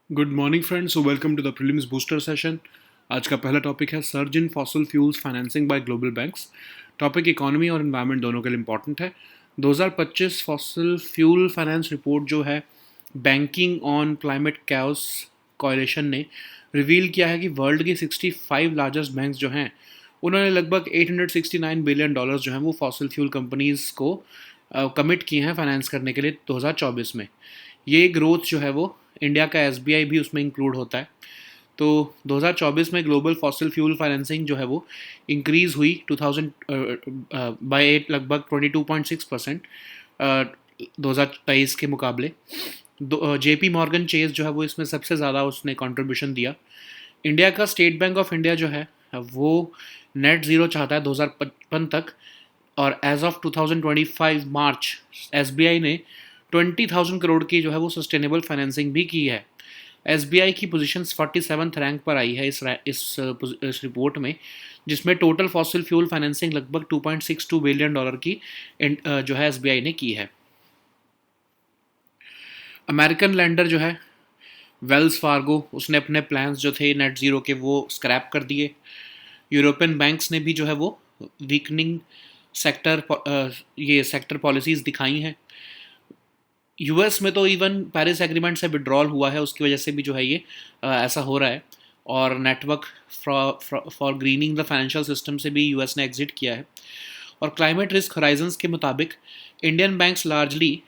Good morning friends, welcome to the prelims booster session. आज का पहला टॉपिक है surge in fossil fuels financing by global banks. Topic economy और environment दोनों के लिए इंपॉर्टेंट है। 2025 फॉसिल फ्यूल फाइनेंस रिपोर्ट जो है बैंकिंग ऑन क्लाइमेट कैओस कोalition ने रिवील किया है कि वर्ल्ड के 65 लार्जेस्ट बैंक्स जो हैं उन्होंने लगभग $869 बिलियन जो हैं वो फॉसिल फ्यूल कंपनीज़ को कमिट किए हैं फाइनेंस करने के लिए 2024 में। ये ग्रोथ जो है वो इंडिया का एसबीआई भी उसमें इंक्लूड होता है। तो 2024 में ग्लोबल फॉसिल फ्यूल फाइनेंसिंग जो है वो इंक्रीज़ हुई 2000 बाय लगभग 22.6% 2023 के मुकाबले। जेपी मॉर्गन चेस जो है वो इसमें सबसे ज़्यादा उसने कंट्रीब्यूशन दिया। इंडिया का स्टेट बैंक ऑफ इंडिया जो है वो नेट ज़ीरो चाहता है 2055 तक, और एज ऑफ 2025 मार्च एसबीआई ने 20,000 करोड़ की जो है वो सस्टेनेबल फाइनेंसिंग भी की है। एसबीआई की पोजीशन 47th रैंक पर आई है इस रिपोर्ट में, जिसमें टोटल फॉसिल फ्यूल फाइनेंसिंग लगभग $2.62 बिलियन की जो है एसबीआई ने की है। अमेरिकन लैंडर जो है वेल्स फार्गो, उसने अपने प्लान्स जो थे नेट ज़ीरो के वो स्क्रैप कर दिए। यूरोपियन बैंक्स ने भी जो है वो वीकनिंग सेक्टर पॉलिसीज़ दिखाई हैं। यूएस में तो इवन पेरिस एग्रीमेंट से विड्रॉल हुआ है, उसकी वजह से भी जो है ये ऐसा हो रहा है। और network for grinning the financial system से भी यूएस ने एग्जिट किया है। और क्लाइमेट रिस्क हराइजन्स के मुताबिक इंडियन बैंक्स लार्जली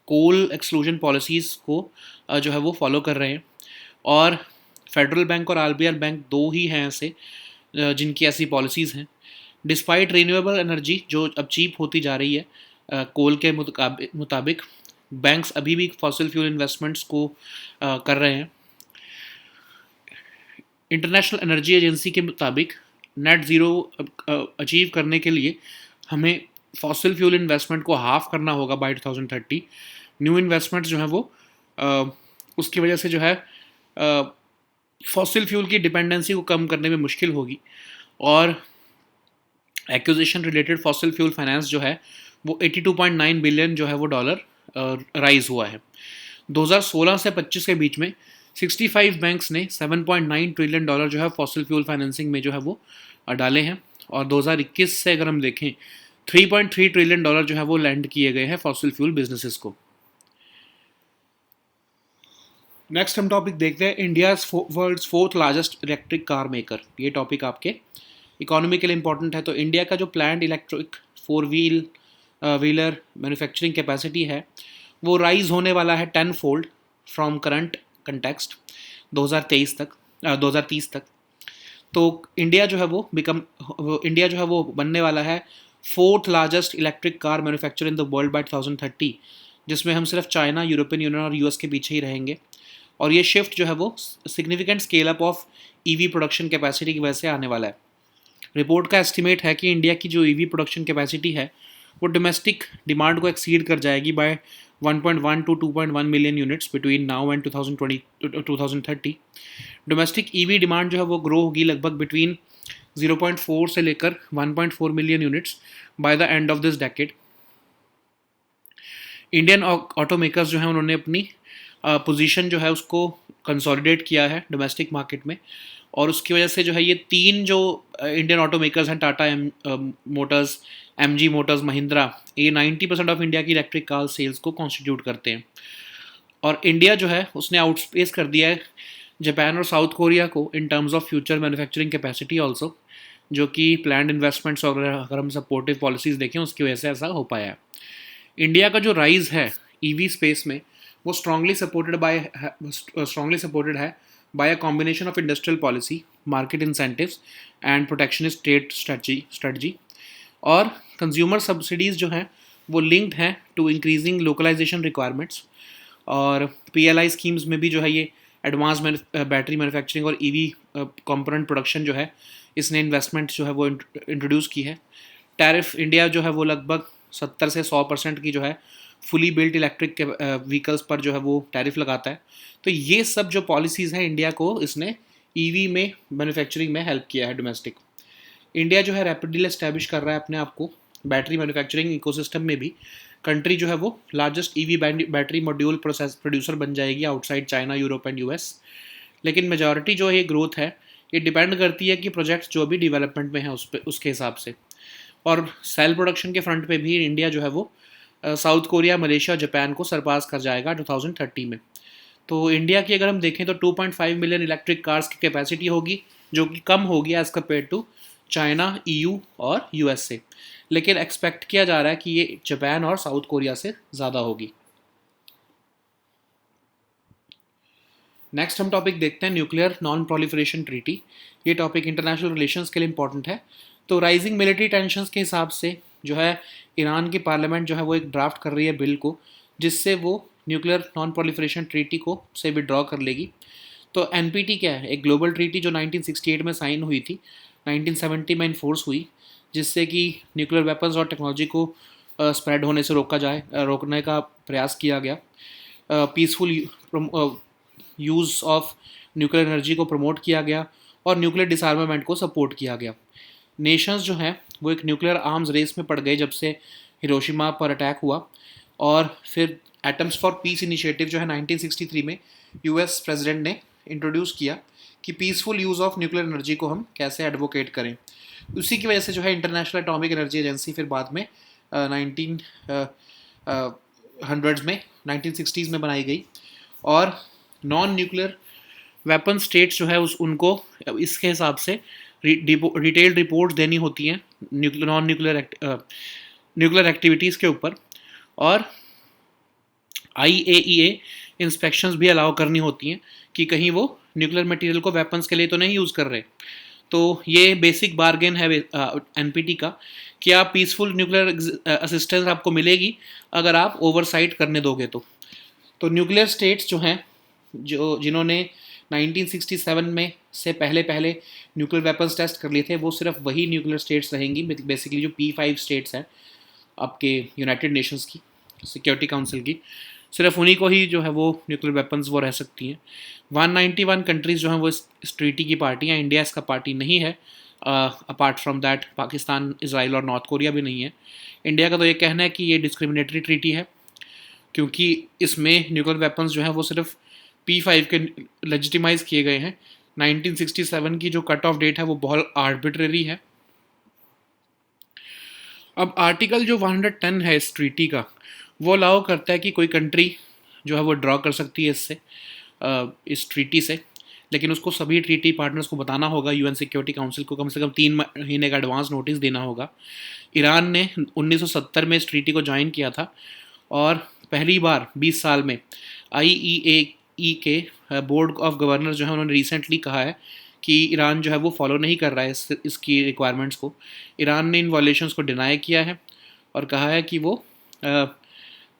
कोल एक्सक्लूजन पॉलिसीज़ को जो है वो फॉलो कर रहे हैं। और फेडरल बैंक और आरबीएल बैंक दो ही हैं ऐसे जिनकी ऐसी पॉलिसीज़ हैं। डिस्पाइट रीन्यूएबल एनर्जी जो अब चीप होती जा रही है कोल के मुताबिक बैंक्स अभी भी फॉसिल फ्यूल इन्वेस्टमेंट्स को कर रहे हैं। इंटरनेशनल एनर्जी एजेंसी के मुताबिक नेट ज़ीरो अचीव करने के लिए हमें फॉसिल फ्यूल इन्वेस्टमेंट को हाफ करना होगा बाय 2030। न्यू इन्वेस्टमेंट जो है वो उसकी वजह से जो है फॉसिल फ्यूल की डिपेंडेंसी को कम करने में मुश्किल होगी। और acquisition related fossil fuel finance जो है वो 82.9 बिलियन जो है वो डॉलर राइज हुआ है। 2016 से 25 के बीच में 65 बैंक्स ने $7.9 ट्रिलियन जो है फॉसिल फ्यूल फाइनेंसिंग में जो है वो डाले हैं। और 2021 से अगर हम देखें 3.3 ट्रिलियन जो है वो लैंड किए गए हैं फॉसिल फ्यूल बिजनेसेस को। नेक्स्ट हम टॉपिक देखते हैं India world's fourth largest electric car maker. ये टॉपिक आपके इकोनॉमी के लिए इंपॉर्टेंट है। तो इंडिया का जो planned electric wheeler manufacturing capacity है वो राइज होने वाला है 10 फोल्ड फ्रॉम करंट कंटेक्स्ट 2030 तक। तो इंडिया जो है वो बनने वाला है fourth largest electric car manufacture in the world by 2030, जिसमें हम सिर्फ चाइना, यूरोपियन यूनियन और यूएस के पीछे ही रहेंगे। और ये शिफ्ट जो है वो significant scale up of EV production capacity की वजह से आने वाला है। रिपोर्ट का एस्टिमेट है कि इंडिया की जो ईवी प्रोडक्शन कैपेसिटी है वो डोमेस्टिक डिमांड को एक्सीड कर जाएगी by 1.1 to 2.1 million units between now and 2030। Domestic EV demand जो है वो ग्रो होगी लगभग बिटवीन 0.4 से लेकर 1.4 million units by the end of this decade. Indian auto makers जो हैं उन्होंने अपनी पोजीशन जो है उसको कंसोलिडेट किया है डोमेस्टिक मार्केट में। और उसकी वजह से जो है ये तीन जो इंडियन ऑटो मेकर्स हैं, Tata Motors, MG Motors, Mahindra, ये 90% ऑफ इंडिया की इलेक्ट्रिक कार सेल्स को कॉन्स्टिट्यूट करते हैं। और इंडिया जो है उसने आउटस्पेस कर दिया है जापान और साउथ कोरिया को in terms of future manufacturing capacity also, जो कि प्लान्ड इन्वेस्टमेंट्स और अगर हम सपोर्टिव पॉलिसीज़ देखें उसकी वजह से ऐसा हो पाया है। इंडिया का जो राइज है ईवी स्पेस में वो स्ट्रांगली सपोर्टेड है by a combination of industrial policy, market incentives and protectionist trade strategy. और कंज्यूमर सब्सिडीज़ जो हैं वो लिंक्ड हैं टू इंक्रीजिंग लोकलाइजेशन रिक्वायरमेंट्स। और पीएलआई स्कीम्स में भी जो है ये एडवांस बैटरी मैन्युफैक्चरिंग और ईवी कंपोनेंट प्रोडक्शन जो है इसने इन्वेस्टमेंट जो है वो इंट्रोड्यूस की है। टैरिफ इंडिया जो है वो लगभग 70 से 100% की जो है फुली बिल्ट इलेक्ट्रिक व्हीकल्स पर जो है वो टैरिफ लगाता है। तो ये सब जो पॉलिसीज़ हैं इंडिया को इसने ईवी में मैन्युफैक्चरिंग में हेल्प किया है डोमेस्टिक। इंडिया जो है रैपिडली एस्टैब्लिश कर रहा है अपने आप को बैटरी मैन्युफैक्चरिंग इकोसिस्टम में भी, कंट्री जो है वो largest EV battery module producer बन जाएगी outside China, Europe and US. लेकिन मेजॉरिटी जो ये ग्रोथ है ये डिपेंड करती है कि प्रोजेक्ट्स जो भी डेवलपमेंट में है उस पे उसके हिसाब से। और सेल प्रोडक्शन के फ्रंट पे भी इंडिया जो है वो साउथ कोरिया, मलेशिया और जापान को सरपास कर जाएगा 2030 में। तो इंडिया की अगर हम देखें तो 2.5 मिलियन इलेक्ट्रिक कार्स की कैपेसिटी होगी, जो कि कम होगी as compare to China, EU और यूएसए। लेकिन एक्सपेक्ट किया जा रहा है कि ये जापान और साउथ कोरिया से ज़्यादा होगी। नेक्स्ट हम टॉपिक देखते हैं न्यूक्लियर नॉन प्रोलिफरेशन ट्रीटी। ये टॉपिक इंटरनेशनल रिलेशंस के लिए इंपॉर्टेंट है। तो राइजिंग मिलिट्री टेंशंस के हिसाब से जो है ईरान की पार्लियामेंट जो है वो एक ड्राफ्ट कर रही है बिल को, जिससे वो न्यूक्लियर नॉन प्रोलिफरेशन ट्रीटी को से विड्रॉ कर लेगी। तो एनपीटी क्या है? एक ग्लोबल ट्रीटी जो 1968 में साइन हुई थी, 1970 में इन्फोर्स हुई, जिससे कि न्यूक्लियर वेपन्स और टेक्नोलॉजी को स्प्रेड होने से रोकने का प्रयास किया गया। Peaceful use of nuclear energy को प्रमोट किया गया और न्यूक्लियर डिसआर्मामेंट को सपोर्ट किया गया। नेशंस जो हैं वो एक न्यूक्लियर आर्म्स रेस में पड़ गए जब से हिरोशिमा पर अटैक हुआ। और फिर एटम्स फॉर पीस इनिशिएटिव जो है 1963 में यूएस प्रेसिडेंट ने इंट्रोड्यूस किया कि peaceful use of nuclear energy को हम कैसे एडवोकेट करें। उसी की वजह से जो है इंटरनेशनल एटॉमिक एनर्जी एजेंसी फिर बाद में 1900 में 1960s में बनाई गई। और नॉन न्यूक्लियर वेपन स्टेट्स जो है उनको इसके हिसाब से डिटेल्ड रिपोर्ट्स देनी होती हैं नॉन न्यूक्लियर एक्टिविटीज़ के ऊपर। और IAEA इंस्पेक्शंस भी अलाउ करनी होती हैं कि कहीं वो न्यूक्लियर मटेरियल को वेपन्स के लिए तो नहीं यूज़ कर रहे। तो ये बेसिक बार्गेन है एनपीटी का कि आप पीसफुल न्यूक्लियर असिस्टेंस आपको मिलेगी अगर आप ओवरसाइट करने दोगे। तो न्यूक्लियर स्टेट्स जो हैं जिन्होंने 1967 में से पहले न्यूक्लियर वेपन्स टेस्ट कर लिए थे, वो सिर्फ वही न्यूक्लियर स्टेट्स रहेंगी। बेसिकली जो P5 स्टेट्स हैं आपके यूनाइटेड नेशंस की सिक्योरिटी काउंसिल की, सिर्फ उन्हीं को ही जो है वो न्यूक्लियर वेपन्स वो रह सकती हैं। 191 कंट्रीज़ जो हैं वो इस ट्रीटी की पार्टी हैं। इंडिया इसका पार्टी नहीं है। Apart from that Pakistan, Israel और नॉर्थ कोरिया भी नहीं है। इंडिया का तो ये कहना है कि ये डिस्क्रिमिनेटरी ट्रीटी है, क्योंकि इसमें न्यूक्लियर वेपन्स जो हैं वो सिर्फ P5 के लेजिटिमाइज किए गए हैं। 1967 की जो कट ऑफ डेट है वो बहुत आर्बिट्रेरी है। अब आर्टिकल जो 110 है इस ट्रीटी का, वो अलाउ करता है कि कोई कंट्री जो है वो ड्रॉ कर सकती है इस ट्रीटी से, लेकिन उसको सभी ट्रीटी पार्टनर्स को बताना होगा। UN सिक्योरिटी काउंसिल को कम से कम 3 महीने का एडवांस नोटिस देना होगा। ईरान ने 1970 में इस ट्रीटी को ज्वाइन किया था और पहली बार 20 साल में IAEA के बोर्ड ऑफ गवर्नर जो है उन्होंने रिसेंटली कहा है कि ईरान जो है वो फॉलो नहीं कर रहा है इसकी रिक्वायरमेंट्स को। ईरान ने इन वॉलेशंस को डिनाई किया है और कहा है कि वो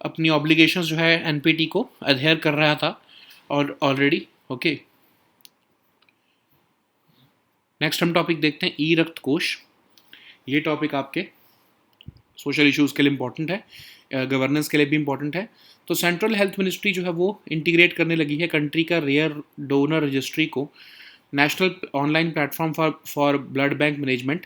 अपनी ऑब्लिगेशंस जो है एनपीटी को अडहेयर कर रहा था और ऑलरेडी। ओके, नेक्स्ट हम टॉपिक देखते हैं ई रक्त कोष। ये टॉपिक आपके सोशल इश्यूज़ के लिए इम्पॉर्टेंट है, गवर्नेंस के लिए भी इम्पॉर्टेंट है। तो सेंट्रल हेल्थ मिनिस्ट्री जो है वो इंटीग्रेट करने लगी है कंट्री का रेयर डोनर रजिस्ट्री को national online platform for blood bank management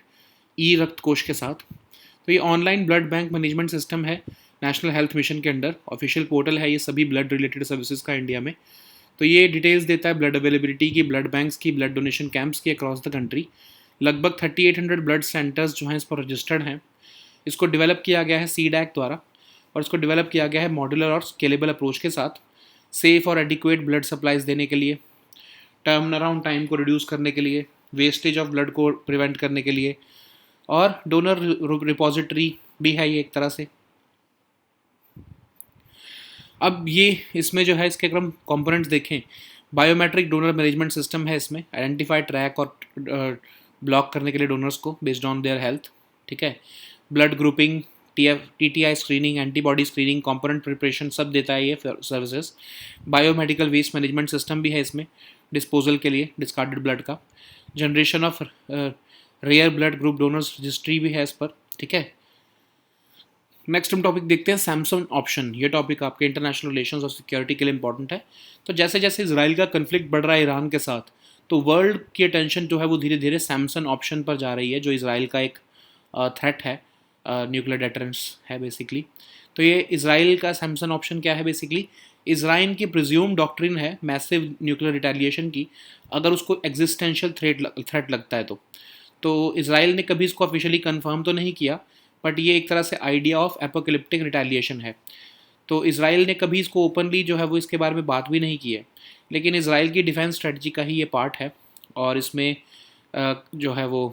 e Rakt Kosh के साथ। तो ये online blood bank management system है नेशनल हेल्थ मिशन के अंडर। ऑफिशियल पोर्टल है ये सभी ब्लड रिलेटेड सर्विसेज का इंडिया में। तो ये डिटेल्स देता है ब्लड अवेलेबिलिटी की, ब्लड बैंक्स की, ब्लड डोनेशन कैंप्स की अक्रॉस द कंट्री। लगभग 3800 ब्लड सेंटर्स जो हैं इस पर रजिस्टर्ड हैं। इसको डेवलप किया गया है CDAC द्वारा और इसको डेवलप किया गया है मॉड्यूलर और स्केलेबल अप्रोच के साथ, सेफ और एडिक्वेट ब्लड सप्लाईज देने के लिए, टर्न अराउंड टाइम को रिड्यूस करने के लिए, वेस्टेज ऑफ ब्लड को प्रिवेंट करने के लिए, और डोनर रिपोजिटरी भी है ये एक तरह से। अब ये इसमें जो है इसके अगर हम कंपोनेंट्स देखें, बायोमेट्रिक डोनर मैनेजमेंट सिस्टम है इसमें, आइडेंटिफाई, ट्रैक और ब्लॉक करने के लिए डोनर्स को बेस्ड ऑन देयर हेल्थ। ठीक है, blood grouping, TTI screening, antibody screening, component preparation सब देता है ये services. Biomedical waste management system भी है इसमें डिस्पोजल के लिए डिस्कार्डेड ब्लड का। Generation of rare blood group donors registry भी है इस पर। ठीक है, नेक्स्ट हम टॉपिक देखते हैं सैमसंग ऑप्शन। ये टॉपिक आपके इंटरनेशनल रिलेशंस और सिक्योरिटी के लिए इंपॉर्टेंट है। तो जैसे जैसे इसराइल का कन्फ्लिक्ट बढ़ रहा है ईरान के साथ, तो वर्ल्ड की अटेंशन जो है वो धीरे धीरे सैमसंग ऑप्शन पर जा रही है, जो इसराइल का एक थ्रेट है न्यूक्लियर डेटरेंस है बेसिकली। तो ये इसराइल का सैमसन ऑप्शन क्या है बेसिकली, इसराइल की प्रिज्यूम डॉक्ट्रिन है मैसिव न्यूक्लियर रिटेलिएशन की, अगर उसको एग्जिस्टेंशियल थ्रेट लगता है तो इसराइल ने कभी इसको ऑफिशियली कंफर्म तो नहीं किया, बट ये एक तरह से आइडिया ऑफ एपोकलिप्टिक रिटेलिएशन है। तो इसराइल ने कभी इसको ओपनली जो है वो इसके बारे में बात भी नहीं की है, लेकिन इसराइल की डिफेंस स्ट्रेटजी का ही ये पार्ट है। और इसमें जो है वो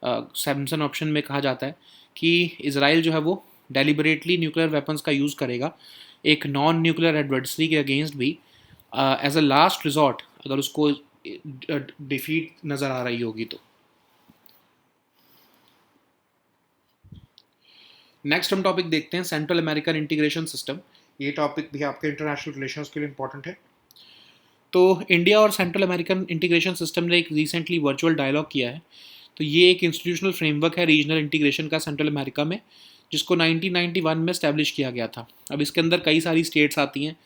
सैमसन ऑप्शन में कहा जाता है कि इसराइल जो है वो डेलिबरेटली न्यूक्लियर वेपन्स का यूज़ करेगा एक नॉन न्यूक्लियर एडवर्सरी के अगेंस्ट भी, एज अ लास्ट रिजॉर्ट, अगर उसको डिफीट नज़र आ रही होगी तो। नेक्स्ट हम टॉपिक देखते हैं सेंट्रल अमेरिकन इंटीग्रेशन सिस्टम। ये टॉपिक भी आपके इंटरनेशनल रिलेशंस के लिए इंपॉर्टेंट है। तो इंडिया और सेंट्रल अमेरिकन इंटीग्रेशन सिस्टम ने एक रिसेंटली वर्चुअल डायलॉग किया है। तो ये एक इंस्टीट्यूशनल फ्रेमवर्क है रीजनल इंटीग्रेशन का सेंट्रल अमेरिका में, जिसको 1991 में स्टैब्लिश किया गया था। अब इसके अंदर कई सारी स्टेट्स आती हैं,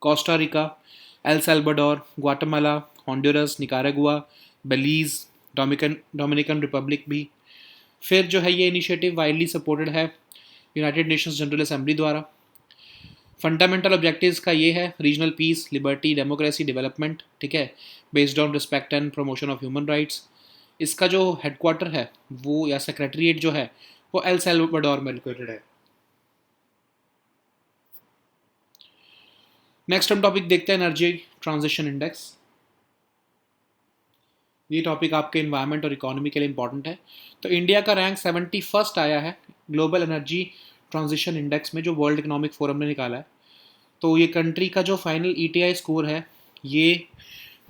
Costa Rica, El Salvador, Guatemala, Honduras, Nicaragua, Belize, Dominican Republic भी। फिर जो है ये इनिशिएटिव वाइडली सपोर्टेड है यूनाइटेड नेशंस जनरल असेंबली द्वारा। फंडामेंटल ऑब्जेक्टिव्स का ये है regional peace, liberty, democracy, development, ठीक है, based on respect and promotion of human rights. इसका जो हेडक्वार्टर है वो या सेक्रेटरीट जो है वो एल सल्वाडोर में लोकेटेड है। नेक्स्ट हम टॉपिक देखते हैं एनर्जी ट्रांजिशन इंडेक्स। ये टॉपिक आपके इन्वायरमेंट और इकोनॉमी के लिए इंपॉर्टेंट है। तो इंडिया का रैंक 71st आया है ग्लोबल एनर्जी ट्रांजिशन इंडेक्स में, जो वर्ल्ड इकोनॉमिक फोरम ने निकाला है। तो ये कंट्री का जो फाइनल ईटीआई स्कोर है ये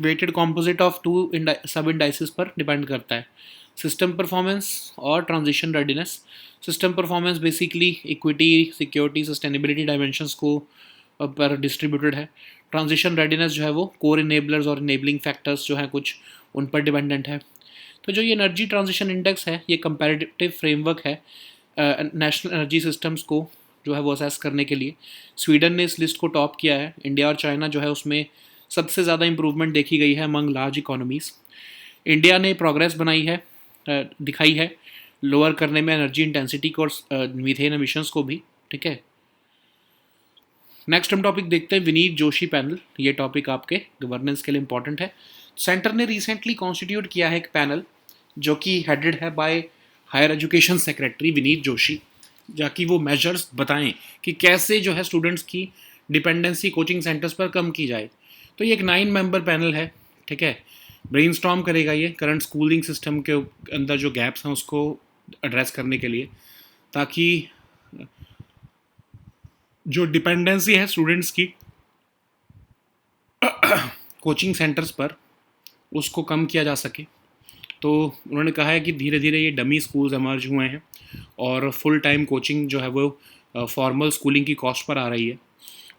वेटेड कॉम्पोजिट ऑफ टू सब इंडाइसिस पर डिपेंड करता है, सिस्टम परफॉर्मेंस और transition readiness. System performance basically equity, security, sustainability dimensions को पर डिस्ट्रीब्यूटेड है। ट्रांजिशन रेडीनेस जो है वो कोर इनेबलर्स और इनेबलिंग फैक्टर्स जो हैं कुछ उन पर डिपेंडेंट है। तो जो ये एनर्जी ट्रांजिशन इंडेक्स है ये कंपैरेटिव फ्रेमवर्क है नेशनल एनर्जी सिस्टम्स को जो है वो असेस करने के लिए। स्वीडन ने इस लिस्ट को टॉप किया है। इंडिया और चाइना जो है उसमें सबसे ज़्यादा इंप्रूवमेंट देखी गई है अमंग लार्ज इकोनॉमीज़। इंडिया ने प्रोग्रेस बनाई है, दिखाई है लोअर करने में एनर्जी इंटेंसिटी को और मीथेन एमिशंस को भी, ठीक है। नेक्स्ट हम टॉपिक देखते हैं विनीत जोशी पैनल। ये टॉपिक आपके गवर्नेंस के लिए इंपॉर्टेंट है। सेंटर ने रिसेंटली कॉन्स्टिट्यूट किया है एक पैनल जो कि हेडेड है by higher education secretary Vineet Joshi, जाकि वो मेजर्स बताएं कि कैसे जो है स्टूडेंट्स की डिपेंडेंसी कोचिंग सेंटर्स पर कम की जाए। तो ये एक 9 मेंबर पैनल है, ठीक है। ब्रेनस्टॉर्म करेगा ये करंट स्कूलिंग सिस्टम के अंदर जो गैप्स हैं उसको एड्रेस करने के लिए, ताकि जो डिपेंडेंसी है स्टूडेंट्स की कोचिंग सेंटर्स पर उसको कम किया जा सके। तो उन्होंने कहा है कि धीरे धीरे ये डमी स्कूल्स इमर्ज हुए हैं और फुल टाइम कोचिंग जो है वो फॉर्मल स्कूलिंग की कॉस्ट पर आ रही है।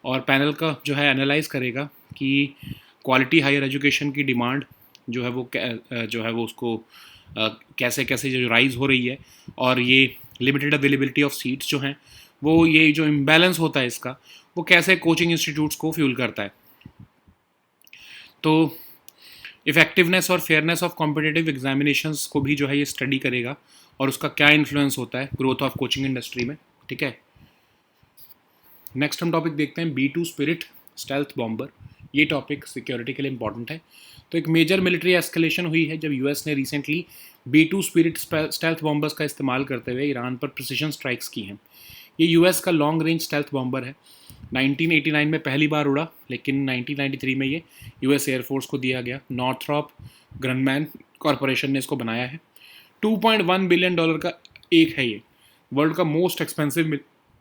और पैनल का जो है एनालाइज करेगा कि क्वालिटी हायर एजुकेशन की डिमांड जो है वो उसको कैसे कैसे जो राइज हो रही है, और ये लिमिटेड अवेलेबिलिटी ऑफ सीट्स जो हैं वो ये जो इम्बैलेंस होता है इसका वो कैसे कोचिंग इंस्टीट्यूट्स को फ्यूल करता है। तो इफेक्टिवनेस और फेयरनेस ऑफ कॉम्पिटिटिव एग्जामिनेशंस को भी जो है ये स्टडी करेगा और उसका क्या इन्फ्लुएंस होता है ग्रोथ ऑफ कोचिंग इंडस्ट्री में, ठीक है। नेक्स्ट हम टॉपिक देखते हैं B2 स्पिरिट स्टेल्थ बॉम्बर। ये टॉपिक सिक्योरिटी के लिए इंपॉर्टेंट है। तो एक मेजर मिलिट्री एस्केलेशन हुई है जब यूएस ने recently B2 spirit stealth bombers का इस्तेमाल करते हुए ईरान पर प्रिसिशन स्ट्राइक्स की हैं। ये यूएस का लॉन्ग रेंज स्टेल्थ बॉम्बर है। 1989 में पहली बार उड़ा, लेकिन 1993 में ये यूएस एयरफोर्स को दिया गया। नॉर्थरॉप ग्रनमैन कॉरपोरेशन ने इसको बनाया है। $2.1 बिलियन का एक है ये। वर्ल्ड का मोस्ट एक्सपेंसिव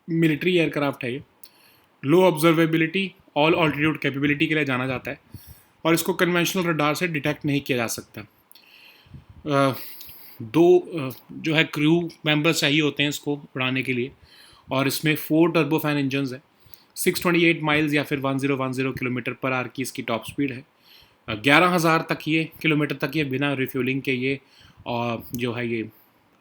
मिलिट्री एयरक्राफ्ट है ये। लो ऑब्जर्वेबिलिटी, ऑल ऑल्टीट्यूड कैपेबिलिटी के लिए जाना जाता है और इसको कन्वेंशनल रडार से डिटेक्ट नहीं किया जा सकता। जो है क्रू मेंबर्स चाहिए होते हैं इसको उड़ाने के लिए, और इसमें 4 टर्बोफैन इंजन्स है। 628 माइल्स या फिर 1010 किलोमीटर पर आवर की इसकी टॉप स्पीड है। 11,000 तक ये किलोमीटर तक ये बिना रिफ्यूलिंग के ये जो है ये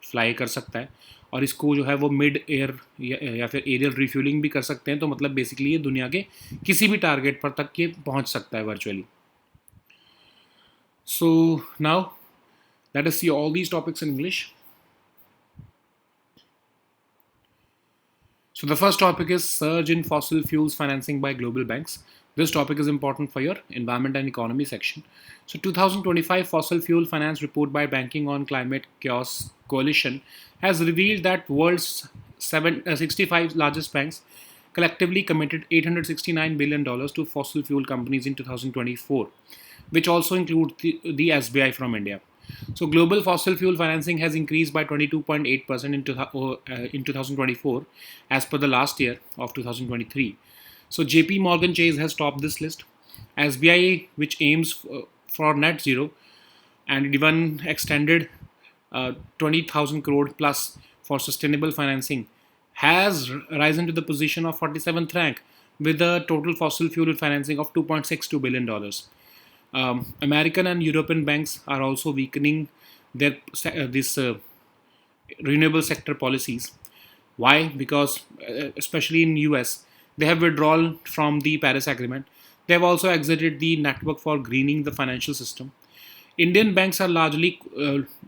फ्लाई कर सकता है। और इसको जो है वो मिड एयर या फिर एरियल रिफ्यूलिंग भी कर सकते हैं। तो मतलब बेसिकली ये दुनिया के किसी भी टारगेट पर तक ये पहुंच सकता है virtually. So now let us see all these topics in English. So the first topic is surge in fossil fuels financing by global banks. This topic is important for your environment and economy section. So 2025 fossil fuel finance report by Banking on Climate Chaos Coalition has revealed that world's 65 largest banks collectively committed $869 billion to fossil fuel companies in 2024, which also includes the SBI from India. So global fossil fuel financing has increased by 22.8% in 2024 as per the last year of 2023. So JP Morgan Chase has topped this list. SBI, which aims for net zero and even extended 20,000 crore plus for sustainable financing, has risen to the position of 47th rank with a total fossil fuel financing of $2.62 billion. American and European banks are also weakening their this renewable sector policies. Why? Because especially in US, they have withdrawn from the Paris Agreement. They have also exited the network for greening the financial system. Indian banks are largely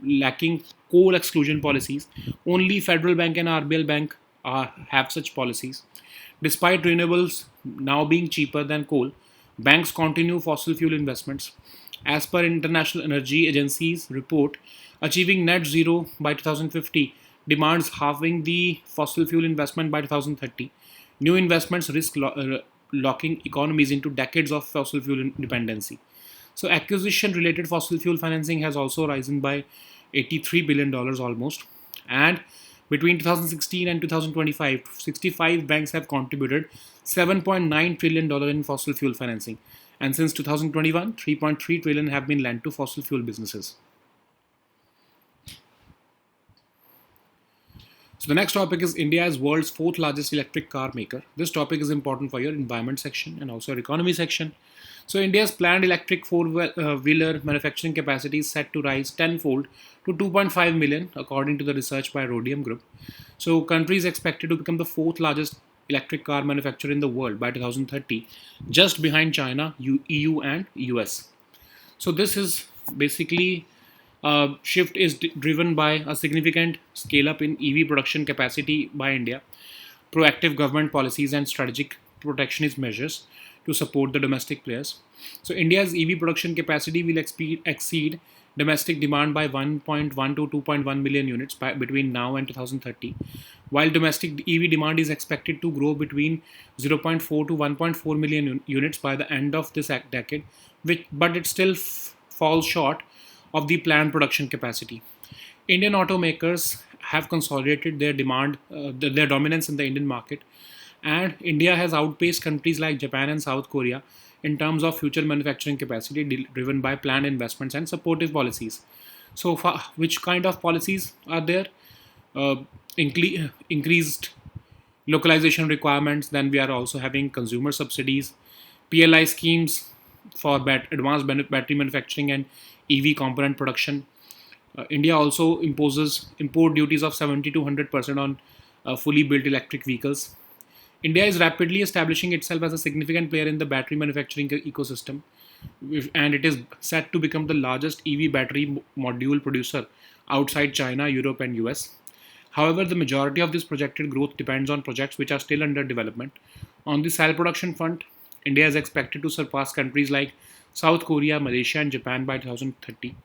lacking coal exclusion policies. Only Federal Bank and RBL Bank have such policies. Despite renewables now being cheaper than coal, banks continue fossil fuel investments. As per International Energy Agency's report, achieving net zero by 2050 demands halving the fossil fuel investment by 2030. New investments risk locking economies into decades of fossil fuel dependency. So, acquisition related fossil fuel financing has also risen by $83 billion almost. And between 2016 and 2025, 65 banks have contributed $7.9 trillion in fossil fuel financing. And since 2021, 3.3 trillion have been lent to fossil fuel businesses. So the next topic is India is world's fourth largest electric car maker. This topic is important for your environment section and also your economy section. So India's planned electric four-wheeler manufacturing capacity is set to rise tenfold to 2.5 million, according to the research by Rhodium Group. So country is expected to become the fourth largest electric car manufacturer in the world by 2030, just behind China, EU, and US. So this is basically shift is driven by a significant scale up in EV production capacity by India, proactive government policies, and strategic protectionist measures to support the domestic players. So, India's EV production capacity will exceed domestic demand by 1.1 to 2.1 million units between now and 2030, while domestic EV demand is expected to grow between zero point 0.4 to 1.4 million units by the end of this decade, but it still falls short of the planned production capacity. Indian automakers have consolidated their dominance in the Indian market, and India has outpaced countries like Japan and South Korea in terms of future manufacturing capacity driven by planned investments and supportive policies. So, which kind of policies are there? Uh, Increased localization requirements. Then we are also having consumer subsidies, PLI schemes for advanced battery manufacturing and EV component production. India also imposes import duties of 70 to 100% on fully built electric vehicles. India is rapidly establishing itself as a significant player in the battery manufacturing ecosystem, and it is set to become the largest EV battery module producer outside China, Europe, and US. However, the majority of this projected growth depends on projects which are still under development. On the cell production front, India is expected to surpass countries like South Korea, Malaysia, and Japan by 2030.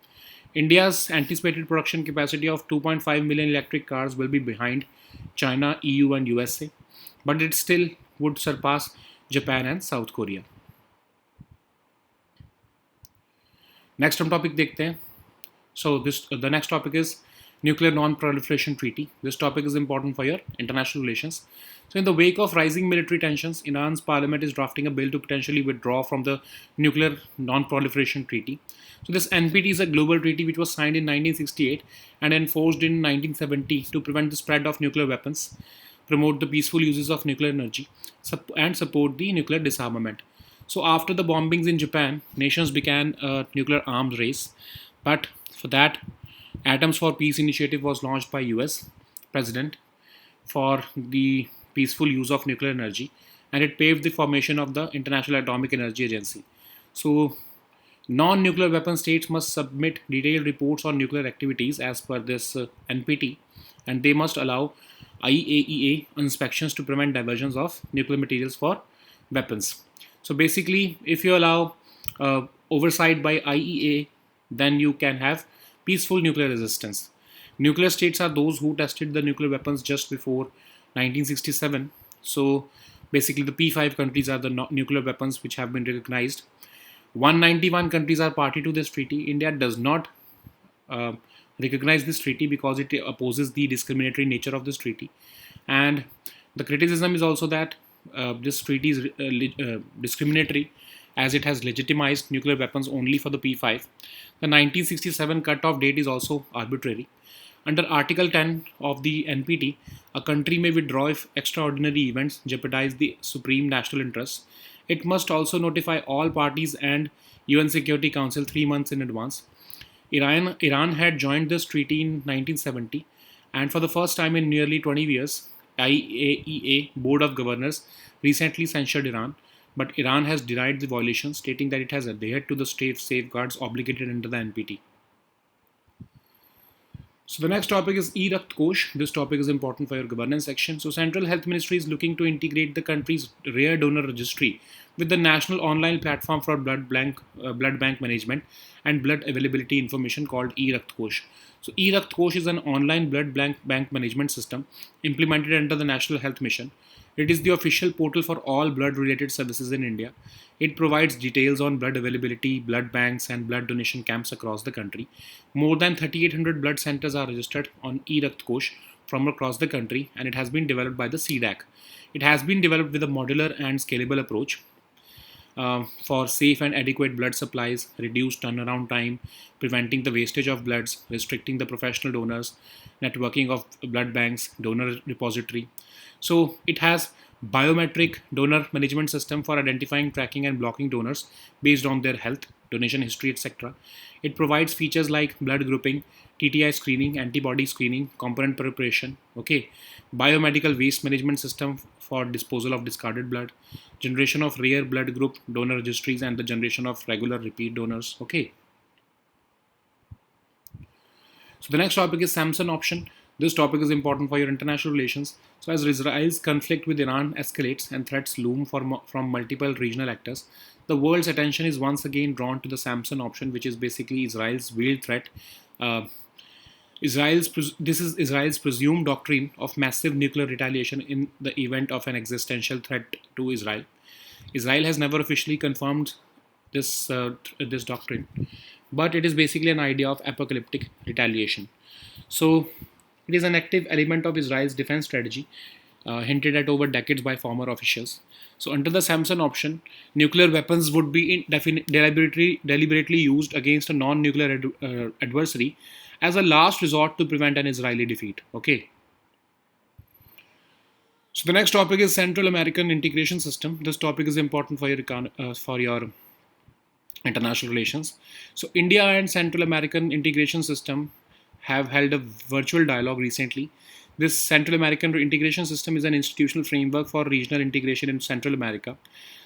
India's anticipated production capacity of 2.5 million electric cars will be behind China, EU, and USA, but it still would surpass Japan and South Korea. Next हम topic देखते हैं. So the next topic is Nuclear Non-Proliferation Treaty. This topic is important for your international relations. So in the wake of rising military tensions, Iran's parliament is drafting a bill to potentially withdraw from the Nuclear Non-Proliferation Treaty. So this NPT is a global treaty which was signed in 1968 and enforced in 1970 to prevent the spread of nuclear weapons, promote the peaceful uses of nuclear energy, and support the nuclear disarmament. So after the bombings in Japan, nations began a nuclear arms race. But for that, Atoms for Peace initiative was launched by US President for the peaceful use of nuclear energy, and it paved the formation of the International Atomic Energy Agency. So non-nuclear weapon states must submit detailed reports on nuclear activities as per this NPT, and they must allow IAEA inspections to prevent diversions of nuclear materials for weapons. So basically, if you allow oversight by IEA, then you can have peaceful nuclear resistance. Nuclear states are those who tested the nuclear weapons just before 1967. So basically, the P5 countries are the nuclear weapons which have been recognized. 191 countries are party to this treaty. India does not uh, recognize this treaty because it opposes the discriminatory nature of this treaty. And the criticism is also that this treaty is discriminatory as it has legitimized nuclear weapons only for the P5. The 1967 cutoff date is also arbitrary. Under Article 10 of the NPT, a country may withdraw if extraordinary events jeopardize the supreme national interests. It must also notify all parties and UN Security Council 3 months in advance. Iran had joined this treaty in 1970, and for the first time in nearly 20 years, IAEA Board of Governors recently censured Iran, but Iran has denied the violation, stating that it has adhered to the state safeguards obligated under the NPT. So the next topic is E-Rakt Kosh. This topic is important for your governance section. So Central Health Ministry is looking to integrate the country's rare donor registry with the national online platform for blood bank management and blood availability information called E-Rakt Kosh. So E-Rakt Kosh is an online bank management system implemented under the National Health Mission. It is the official portal for all blood-related services in India. It provides details on blood availability, blood banks, and blood donation camps across the country. More than 3,800 blood centers are registered on E-Rakt Kosh from across the country, and it has been developed by the CDAC. It has been developed with a modular and scalable approach for safe and adequate blood supplies, reduced turnaround time, preventing the wastage of bloods, restricting the professional donors, networking of blood banks, donor repository. So it has biometric donor management system for identifying, tracking, and blocking donors based on their health, donation history, etc. It provides features like blood grouping, TTI screening, antibody screening, component preparation, okay, biomedical waste management system for disposal of discarded blood, generation of rare blood group donor registries, and the generation of regular repeat donors, okay. So the next topic is Samsung option. This topic is important for your international relations. So as Israel's conflict with Iran escalates and threats loom from multiple regional actors, the world's attention is once again drawn to the Samsung option, which is basically Israel's veiled threat. Uh, this is Israel's presumed doctrine of massive nuclear retaliation in the event of an existential threat to Israel. Israel has never officially confirmed this doctrine, but it is basically an idea of apocalyptic retaliation. So it is an active element of Israel's defense strategy, hinted at over decades by former officials. So under the Samsung option, nuclear weapons would be deliberately used against a non-nuclear adversary as a last resort to prevent an Israeli defeat. Okay. So the next topic is Central American integration system. This topic is important for your international relations. So India and Central American integration system have held a virtual dialogue recently. This Central American integration system is an institutional framework for regional integration in Central America.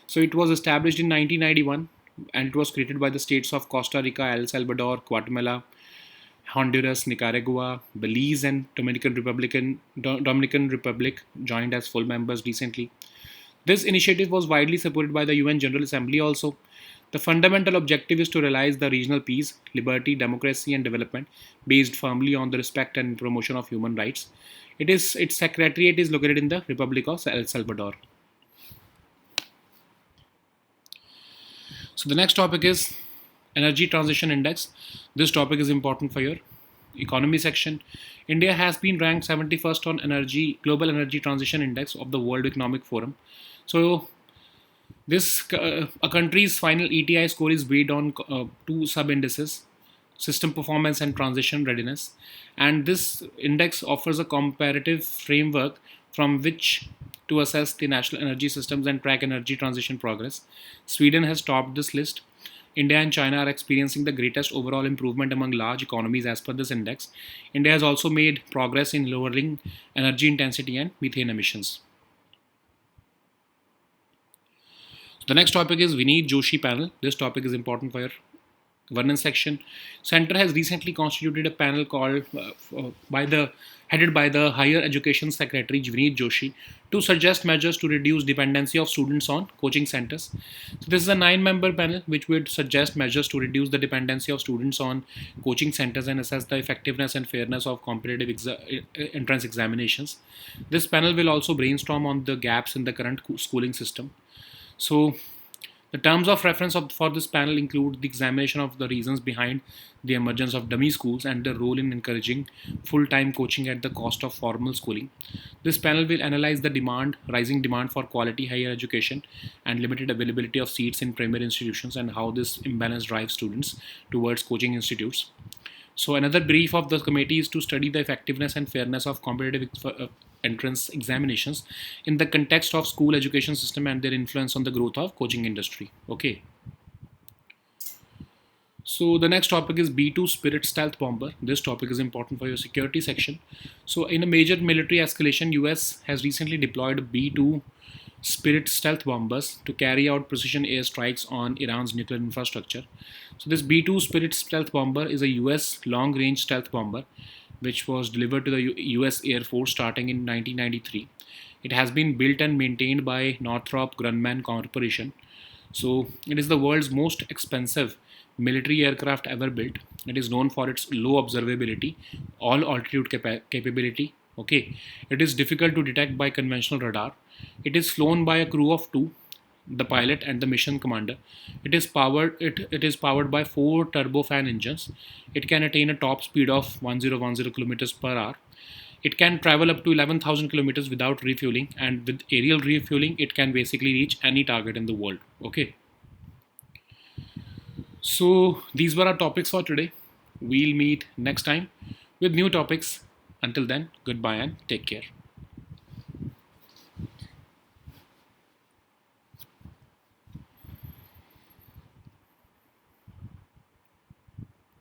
So it was established in 1991 and it was created by the states of Costa Rica, El Salvador, Guatemala, Honduras, Nicaragua, Belize, and Dominican Republic joined as full members recently. This initiative was widely supported by the UN General Assembly also. The fundamental objective is to realize the regional peace, liberty, democracy, and development based firmly on the respect and promotion of human rights. Its secretariat is located in the Republic of El Salvador. So the next topic is Energy Transition Index. This topic is important for your economy section. India has been ranked 71st on Global Energy Transition Index of the World Economic Forum. So a country's final ETI score is based on two sub indices: system performance and transition readiness. And this index offers a comparative framework from which to assess the national energy systems and track energy transition progress. Sweden has topped this list. India and China are experiencing the greatest overall improvement among large economies as per this index. India has also made progress in lowering energy intensity and methane emissions. The next topic is Vineet Joshi panel. This topic is important for your governance section. Center has recently constituted a panel called headed by the Higher Education Secretary Jivneet Joshi to suggest measures to reduce dependency of students on coaching centers. So this is a 9-member panel which would suggest measures to reduce the dependency of students on coaching centers and assess the effectiveness and fairness of competitive entrance examinations. This panel will also brainstorm on the gaps in the current schooling system. So the terms of reference for this panel include the examination of the reasons behind the emergence of dummy schools and their role in encouraging full-time coaching at the cost of formal schooling. This panel will analyze the rising demand for quality higher education and limited availability of seats in primary institutions and how this imbalance drives students towards coaching institutes. So another brief of the committee is to study the effectiveness and fairness of competitive entrance examinations in the context of school education system and their influence on the growth of coaching industry. Okay. So the next topic is B-2 Spirit stealth bomber. This topic is important for your security section. So in a major military escalation, US has recently deployed B-2 Spirit stealth bombers to carry out precision airstrikes on Iran's nuclear infrastructure. So this B-2 Spirit stealth bomber is a US long-range stealth bomber which was delivered to the US Air Force starting in 1993. It has been built and maintained by Northrop Grumman Corporation. So it is the world's most expensive military aircraft ever built. It is known for its low observability, all altitude capability. Okay, it is difficult to detect by conventional radar. It is flown by a crew of two, the pilot and the mission commander. It is powered by 4 turbofan engines. It can attain a top speed of 1010 kilometers per hour. It can travel up to 11,000 kilometers without refueling, and with aerial refueling it can basically reach any target in the world. Okay, so these were our topics for today. We'll meet next time with new topics. Until then, goodbye and take care.